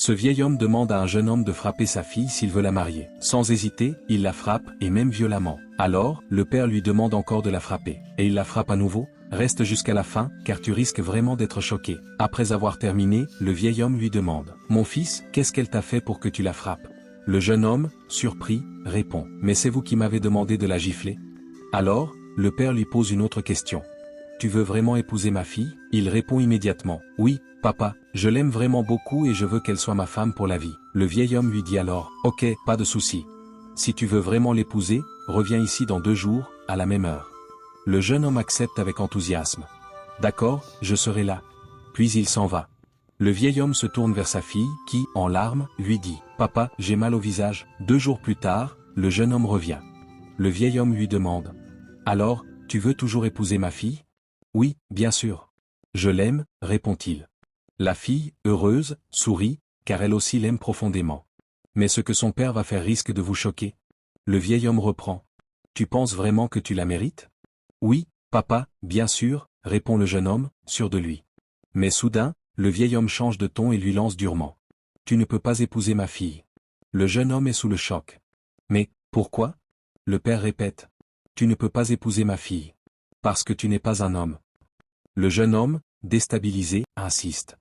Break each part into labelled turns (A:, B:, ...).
A: Ce vieil homme demande à un jeune homme de frapper sa fille s'il veut la marier. Sans hésiter, il la frappe, et même violemment. Alors, le père lui demande encore de la frapper. Et il la frappe à nouveau. Reste jusqu'à la fin, car tu risques vraiment d'être choqué. Après avoir terminé, le vieil homme lui demande: Mon fils, qu'est-ce qu'elle t'a fait pour que tu la frappes? Le jeune homme, surpris, répond: Mais c'est vous qui m'avez demandé de la gifler. Alors, le père lui pose une autre question. Tu veux vraiment épouser ma fille? Il répond immédiatement: Oui, papa, je l'aime vraiment beaucoup et je veux qu'elle soit ma femme pour la vie. Le vieil homme lui dit alors: Ok, pas de souci. Si tu veux vraiment l'épouser, reviens ici dans 2 jours, à la même heure. Le jeune homme accepte avec enthousiasme. D'accord, je serai là. Puis il s'en va. Le vieil homme se tourne vers sa fille, qui, en larmes, lui dit: Papa, j'ai mal au visage. 2 jours plus tard, le jeune homme revient. Le vieil homme lui demande: Alors, tu veux toujours épouser ma fille? Oui, bien sûr. Je l'aime, répond-il. La fille, heureuse, sourit, car elle aussi l'aime profondément. Mais ce que son père va faire risque de vous choquer. Le vieil homme reprend: Tu penses vraiment que tu la mérites? Oui, papa, bien sûr, répond le jeune homme, sûr de lui. Mais soudain, le vieil homme change de ton et lui lance durement: Tu ne peux pas épouser ma fille. Le jeune homme est sous le choc. Mais, pourquoi? Le père répète: Tu ne peux pas épouser ma fille. Parce que tu n'es pas un homme. Le jeune homme, déstabilisé, insiste.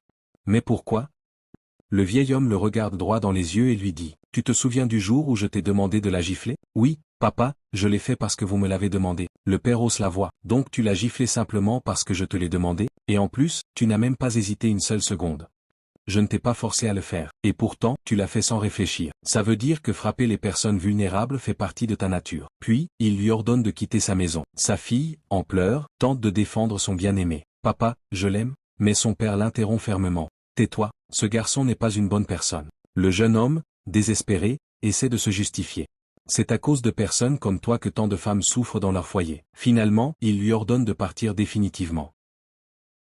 A: Mais pourquoi? Le vieil homme le regarde droit dans les yeux et lui dit: Tu te souviens du jour où je t'ai demandé de la gifler? Oui, papa, je l'ai fait parce que vous me l'avez demandé. Le père hausse la voix: Donc tu l'as giflé simplement parce que je te l'ai demandé, et en plus, tu n'as même pas hésité une seule seconde. Je ne t'ai pas forcé à le faire, et pourtant, tu l'as fait sans réfléchir. Ça veut dire que frapper les personnes vulnérables fait partie de ta nature. Puis, il lui ordonne de quitter sa maison. Sa fille, en pleurs, tente de défendre son bien-aimé. Papa, je l'aime, mais son père l'interrompt fermement. Tais-toi, ce garçon n'est pas une bonne personne. Le jeune homme, désespéré, essaie de se justifier. C'est à cause de personnes comme toi que tant de femmes souffrent dans leur foyer. Finalement, il lui ordonne de partir définitivement.